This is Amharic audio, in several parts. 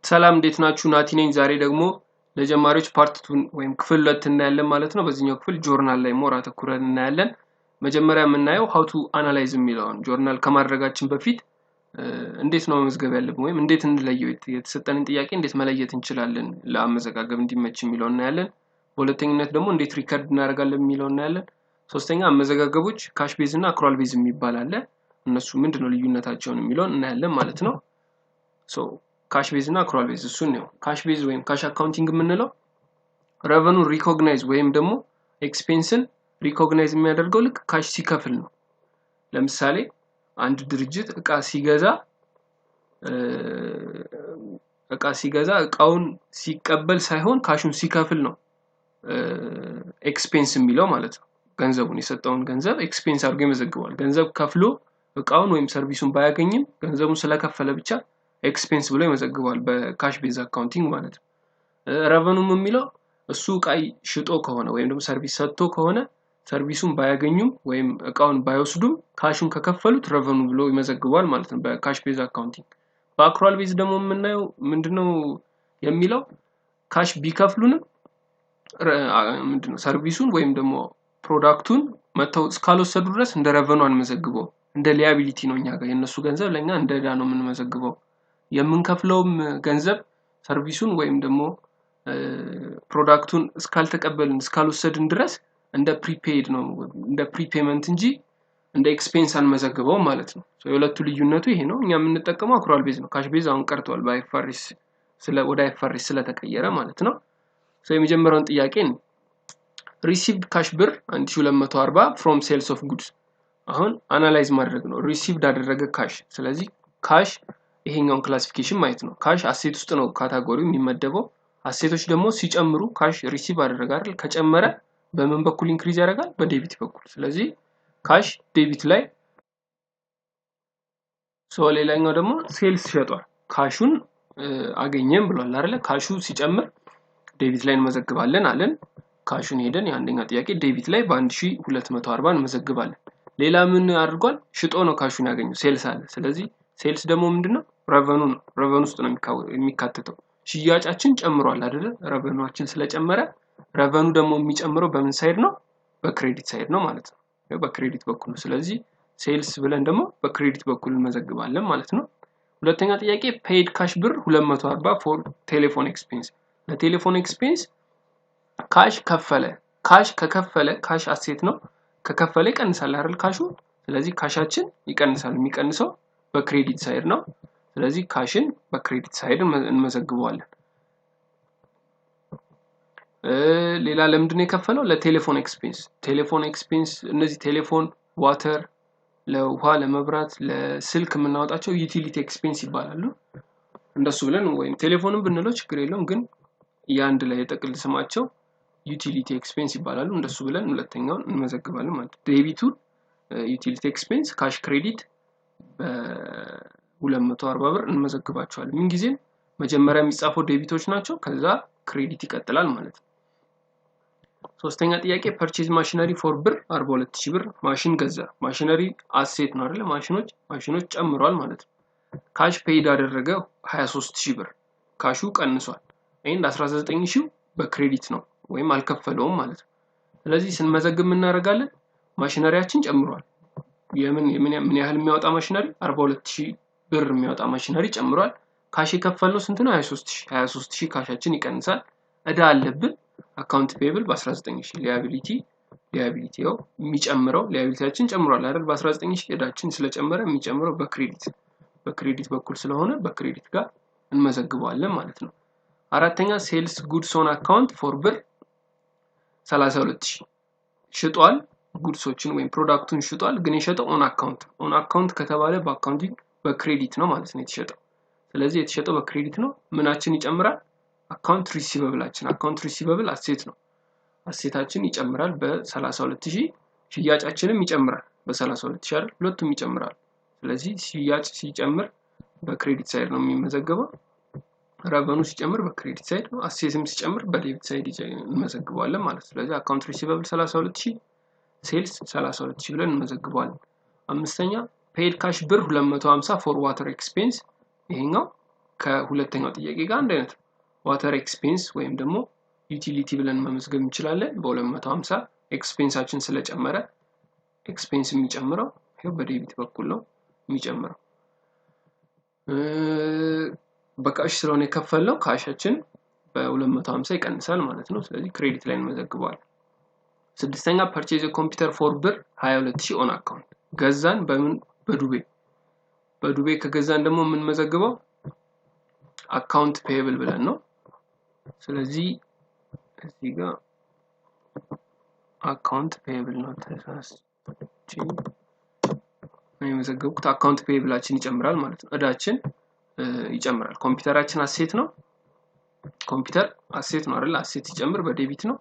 ሰላም እንዴት ናችሁ? ናቲ ነኝ። ዛሬ ደግሞ ለጀማሪዎች ፓርት 2 ወይም ክፍል 2 እናያለን ማለት ነው። በዚህኛው ክፍል ጆርናል ላይ ሞር አተኩረን እናያለን። መጀመሪያ የምናየው how to analyze የሚለውን ጆርናል ከማድረጋችን በፊት እንዴት ነው መመዝገብ ያለብን ወይም እንዴት እንለየው የተሰጠንን ጥያቄ እንዴት መለየት እንችላለን ለአመዘጋገብ እንዲመች የሚለውን እናያለን። በሁለተኛነት ደግሞ እንዴት ሪከርድ እናደርጋለን የሚለውን እናያለን። ሶስተኛ አመዘጋገቦች ካሽ ቤዝ እና አክሩዋል ቤዝ የሚባል አለ። እነሱ ምንድነው ልዩነታቸውን የሚለውን እናያለን ማለት ነው። ካሽ ቤዝ እና አክሩዋል ቤዝ እሱን ነው። ካሽ ቤዝ ወይም ካሽ አካውንቲንግ የምንለው revenue recognize ወይም ደግሞ ኤክስፔንስን ሪኮግናይዝ የሚያደርገው ልክ ካሽ ሲከፍል ነው። ለምሳሌ አንድ ድርጅት እቃ ሲገዛ እቃውን ሲቀበል ሳይሆን ካሹን ሲከፍል ነው ኤክስፔንስ የሚለው ማለት ነው። ገንዘቡን የሰጠውን ገንዘብ ኤክስፔንስ አድርጎ ይመዘግባል። ገንዘብ ከፍሎ እቃውን ወይም ሰርቪሱን ባያገኝም ገንዘቡን ስለከፈለ ብቻ ኤክስፔንስ ብሎ ይመዘግባል በካሽ ቤዝ አካውንቲንግ ማለት ነው። revenue የሚለው እሱ እቃ ሽጦ ከሆነ ወይም ደግሞ ሰርቪስ ሰጥቶ ከሆነ ሰርቪሱን ባያገኙም ወይም እቃውን ባይወስዱም ካሹን ከከፈሉት revenue ብሎ ይመዘግባል ማለት ነው በካሽ ቤዝ አካውንቲንግ። በአክሩዋል ቤዝ ደግሞ የምናየው ምንድነው የሚለው ካሽ ቢከፍሉንም ምንድነው ሰርቪሱን ወይም ደግሞ ፕሮዳክቱን መተው እስካልወሰዱ ድረስ እንደ revenue አንመዘግበው፣ እንደ liability ነው። እኛ ጋር የነሱ ገንዘብ ለኛ እንደ ዕዳ ነው የምንመዘግበው። የምንከፍለውም ገንዘብ ሰርቪሱን ወይም ደግሞ ፕሮዳክቱን እስካልተቀበልን እስካልወሰድን ድረስ እንደ ፕሪፔይድ ነው እንደ ፕሪፔመንት እንጂ እንደ ኤክስፔንስ አንመዘግበው ማለት ነው። የሁለቱ ልዩነቱ ይሄ ነው። እኛ የምንጠቀመው አክሩዋል ቤዝ ነው። ካሽ ቤዝ አሁን ቀርቷል በአይፋርስ ወደ አይፋርስ ስለተቀየረ ማለት ነው። የመጀመሪያውን ጥያቄ ነው ሪሲቭድ ካሽ ብር 1240 from sales of goods። አሁን አናላይዝ ማድረግ ነው ሪሲቭድ አደረገ ካሽ። ስለዚህ ካሽ ይሄኛውን ክላሲፊኬሽን ማየት ነው። ካሽ አሴት ውስጥ ነው ካታጎሪው የሚመደበው። አሴቶች ደግሞ ሲጨምሩ ካሽ ሪሲቭ አደረገ አይደል? ከጨመረ በምን በኩል ኢንክሪዝ ያደርጋል? በዴቢት በኩል። ስለዚህ ካሽ ዴቢት ላይ ሌላኛው ደግሞ ሴልስ ሸጧል ካሹን አገኘን ብሏል አይደል? ካሹ ሲጨምር ዴቢት ላይ እንመዘግባለን አለን። ካሹን ሄደን የአንደኛ ጥያቄ ዴቢት ላይ በ1240 እንመዘግባለን። ሌላ ምን አድርጓል? ሽጦ ነው ካሹን ያገኘው ሴልስ አለ። ስለዚህ ሴልስ ደግሞ ምንድነው? revenue ነው። revenue ውስጥ ነው የሚካተተው። ሽያጫችን ጨምሯል አይደል? revenueአችን ስለጨመረ revenue ደግሞ የሚጨምረው በምን ሳይድ ነው? በክሬዲት ሳይድ ነው ማለት ነው። በክሬዲት በኩል ነው። ስለዚህ ሴልስ ብለን ደግሞ በክሬዲት በኩል እንመዘግባለን ማለት ነው። ሁለተኛ ጥያቄ paid cash ብር 240 for telephone expense። ለቴሌፎን ኤክስፔንስ ካሽ ከፈለ። ካሽ ከከፈለ ካሽ አሴት ነው። ከከፈለ ይቀንሳል አይደል ካሹ? ስለዚህ ካሻችን ይቀንሳል። የሚቀንሰው በክሬዲት ሳይድ ነው። ስለዚህ ካሽን በክሬዲት ሳይድ እንመዘግበዋለን። ሌላ ለምንድነው የከፈለው? ለቴሌፎን ኤክስፔንስ። ቴሌፎን ኤክስፔንስ እነዚህ ቴሌፎን፣ ዋተር፣ ለውሃ፣ ለመብራት፣ ለስልክ የምናወጣቸው ዩቲሊቲ ኤክስፔንስ ይባላሉ። እንደሱ ብለን ወይም ቴሌፎንም ብንለው ችግር የለውም፣ ግን ያንድ ላይ የጠቅል ስማቸው ዩቲሊቲ ኤክስፔንስ ይባላሉ። እንደሱ ብለን ሁለተኛውን እንመዘግባለን ማለት ነው። ዴቢቱ ዩቲሊቲ ኤክስፔንስ፣ ካሽ ክሬዲት በ240 ብር እንመዘግባቸዋለን። ምን ጊዜም መጀመሪያ የሚጻፈው ዴቢቶች ናቸው፣ ከዛ ክሬዲት ይቀጥላል ማለት ነው። ሶስተኛ ጥያቄ ፐርቼዝ ማሽነሪ ፎር ብር 42000 ብር ማሽን ገዛ። ማሽነሪ አሴት ነው አይደል? ማሽኖች ጨምሯል ማለት ነው። ካሽ ፔይድ አደረገ 23000 ብር ካሹ ቀንሷል። ኤንድ 19000 በክሬዲት ነው ወይም አልከፈለውም ማለት ነው። ስለዚህ ስንመዘግብ ምን እናደርጋለን? ማሽነሪያችን ጨምሯል። ምን ያህል የሚያወጣ ማሽነሪ? 42000 ብር የሚያወጣ ማሽነሪ ጨምሯል። ካሽ የከፈልነው ስንት ነው? 23000 ካሻችን ይቀንሳል። ዕዳ አለብን አካውንት ፔብል በ19000። ሊያቢሊቲ ያው የሚጨምረው ሊያቢሊቲያችን ጨምሯል አይደል? በ19000 ዕዳችን ስለጨመረ የሚጨምረው በክሬዲት በኩል ስለሆነ በክሬዲት ጋር እንመዘግባለን ማለት ነው። አራተኛ ሴልስ ጉድስ ኦን አካውንት ፎር ብር 32000 ሽጧል። ጉድሶችን ወይም ፕሮዳክቱን ሽጧል፣ ግን የሸጠው ኦን አካውንት ከተባለ በአካውንቲንግ በክሬዲት ነው ማለት ነው የተሸጠው። ስለዚህ የተሸጠው በክሬዲት ነው። ምናችን ይጨምራል? አካውንት ሪሲቨብላችን። አካውንት ሪሲቨብል አሴት ነው። አሴታችን ይጨምራል በ32000። ሽያጫችንም ይጨምራል በ32000 አይደል? ሁለቱም ይጨምራል። ስለዚህ ሽያጭ ሲጨምር በክሬዲት ሳይድ ነው የሚመዘገበው። revenue ሲጨምር በክሬዲት ሳይድ ነው። አሴትም ሲጨምር በዴቢት ሳይድ እንመዘግባለን ማለት ነው። ስለዚህ አካውንት ሪሲቨብል 32000፣ ሴልስ 32000 ብለን እንመዘግባለን። አምስተኛ ፔይድ ካሽ ብር 250 for water expense። ይሄኛው ከሁለተኛው ጥያቄ ጋር አንድ አይነት ዋተር ኤክስፔንስ ወይም ደግሞ ዩቲሊቲ ብለን መመዝገብ እንችላለን በ250 ኤክስፔንሳችን ስለጨመረ ኤክስፔንስ የሚጨምረው ይሄው በዴቢት በኩል ነው የሚጨምረው በካሽ ስለሆነ የከፈልነው ካሻችን በ250 ይቀንሳል ማለት ነው ስለዚህ ክሬዲት ላይ እንመዘግባለን ስድስተኛ ፐርቼዝ ኮምፒውተር ፎር ብር 22000 ኦን አካውንት ገዛን በምን በዱቤ ከገዛን ደግሞ ምን መዘግበው አካውንት ፔየብል ብለን ነው ስለዚህ እዚህ ጋር አካውንት ፔየብል ነው ተሳስቼ መዘገብኩት አካውንት ፔየብላችን ይጨምራል ማለት ነው እዳችን ይጨምራል ኮምፒውተራችን አሴት ነው ኮምፒውተር አሴት ነው አይደል አሴት ይጨምር በዴቢት ነው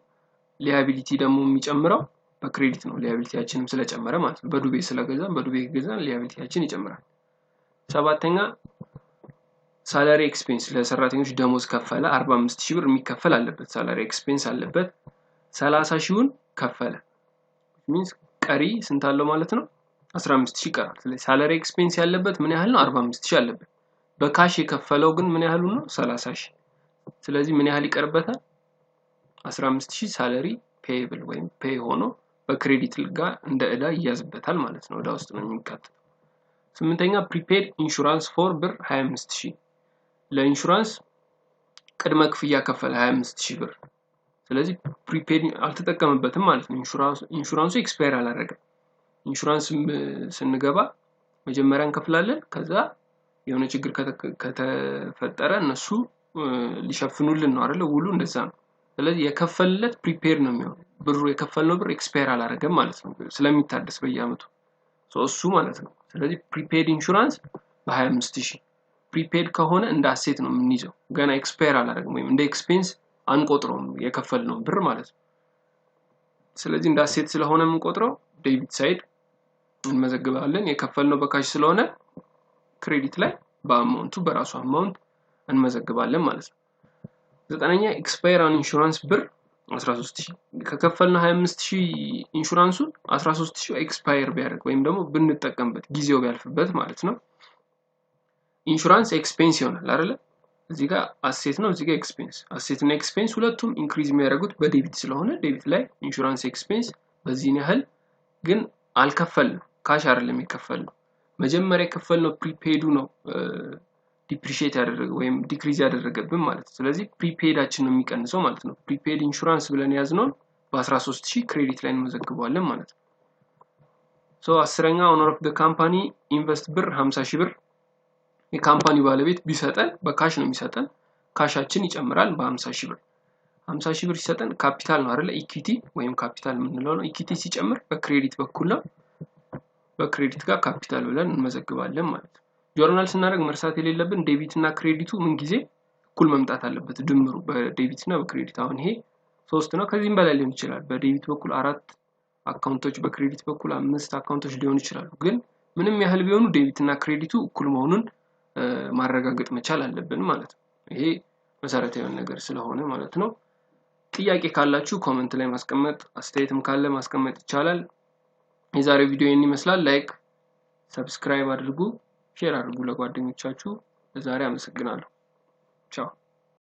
ሊያቢሊቲ ደግሞ የሚጨምረው በክሬዲት ነው ሊያቢሊቲያችንም ስለጨመረ ማለት ነው በዱቤ ስለገዛን በዱቤ ገዛን ሊያቢሊቲያችን ይጨምራል ሰባተኛ ሳላሪ ኤክስፔንስ ለሰራተኞች ደሞዝ ከፈለ 45000 ብር የሚከፈል አለበት ሳላሪ ኤክስፔንስ አለበት 30000ን ከፈለ ሚንስ ቀሪ ስንት አለው ማለት ነው 15000 ቀራል ስለዚህ ሳላሪ ኤክስፔንስ ያለበት ምን ያህል ነው 45000 አለበት በካሽ የከፈለው ግን ምን ያህል ነው 30000 ስለዚህ ምን ያህል ይቀርበታል 15000 ሳላሪ ፔየብል ወይም ፔይ ሆኖ በክሬዲት ጋር እንደ እዳ ይያዝበታል ማለት ነው እዳ ውስጥ ነው የሚካተተው ስምንተኛ ፕሪፔድ ኢንሹራንስ ፎር ብር 25000 ለኢንሹራንስ ቅድመ ክፍያ ከፈለ 25000 ብር ስለዚህ ፕሪፔድ አልተጠቀመበትም ማለት ነው ኢንሹራንሱ ኤክስፓየር አላደረገም ኢንሹራንስ ስንገባ መጀመሪያ እንከፍላለን ከዛ የሆነ ችግር ከተፈጠረ እነሱ ሊሸፍኑልን ነው አይደል ውሉ እንደዛ ነው ስለዚህ የከፈልለት ፕሪፔድ ነው የሚሆነው ብሩ የከፈልነው ብር ኤክስፓየር አላደረገም ማለት ነው ስለሚታደስ በየአመቱ እሱ ማለት ነው ስለዚህ ፕሪፔድ ኢንሹራንስ በ25000 ፕሪፔድ ከሆነ እንደ አሴት ነው የምንይዘው ገና ኤክስፓየር አላደረገም ወይም እንደ ኤክስፔንስ አንቆጥረውም የከፈልነው ብር ማለት ነው ስለዚህ እንደ አሴት ስለሆነ የምንቆጥረው ዴቢት ሳይድ እንመዘግባለን የከፈልነው በካሽ ስለሆነ ክሬዲት ላይ በአማውንቱ በራሱ አማውንት እንመዘግባለን ማለት ነው ዘጠነኛ ኤክስፓየር ኦን ኢንሹራንስ ብር 13000 ከከፈልነው 25000 ኢንሹራንሱ 13000 ኤክስፓየር ቢያደርግ ወይም ደግሞ ብንጠቀምበት ጊዜው ቢያልፍበት ማለት ነው ኢንሹራንስ ኤክስፔንስ ይሆናል አይደል እዚህ ጋር አሴት ነው እዚህ ጋር ኤክስፔንስ አሴት እና ኤክስፔንስ ሁለቱም ኢንክሪዝ የሚያደርጉት በዴቢት ስለሆነ ዴቢት ላይ ኢንሹራንስ ኤክስፔንስ በዚህ ያህል ግን አልከፈልንም ካሽ አይደለም የከፈልነው መጀመሪያ የከፈልነው ፕሪፔዱ ነው ዲፕሪሺየት ያደረገው ወይም ዲክሪዝ ያደረገብን ማለት ነው ስለዚህ ፕሪፔዳችን ነው የሚቀንሰው ማለት ነው ፕሪፔድ ኢንሹራንስ ብለን ያዝነው በ13000 ክሬዲት ላይ እንመዘግባለን ማለት ነው አስረኛ ኦነር ኦፍ ዘ ካምፓኒ ኢንቨስት ብር 50000 ብር የካምፓኒ ባለቤት ቢሰጠን በካሽ ነው የሚሰጠን ካሻችን ይጨምራል በ50000 ብር 50000 ብር ሲሰጠን ካፒታል ነው አይደል ኢኩዊቲ ወይም ካፒታል ምንለው ነው ኢኩዊቲ ሲጨምር በክሬዲት በኩል ነው በክሬዲት ጋር ካፒታል ብለን እንመዘግባለን ማለት ነው ጆርናል ስናደርግ መርሳት የሌለብን ዴቢት እና ክሬዲቱ ምን ጊዜ እኩል መምጣት አለበት ድምሩ በዴቢት እና በክሬዲት አሁን ይሄ 3 ነው ከዚህም በላይ ሊሆን ይችላል በዴቢት በኩል 4 አካውንቶች በክሬዲት በኩል 5 አካውንቶች ሊሆኑ ይችላሉ ግን ምንም ያህል ቢሆኑ ዴቢት እና ክሬዲቱ እኩል መሆኑን ማረጋገጥ መቻል አለብን ማለት ነው ይሄ መሰረታዊ ነገር ስለሆነ ማለት ነው ጥያቄ ካላችሁ ኮሜንት ላይ ማስቀመጥ አስተያየትም ካለ ማስቀመጥ ይቻላል የዛሬው ቪዲዮ ይሄን ይመስላል ላይክ ሰብስክራይብ አድርጉ ሼር አድርጉ ለጓደኞቻችሁ ለዛሬ አመሰግናለሁ ቻው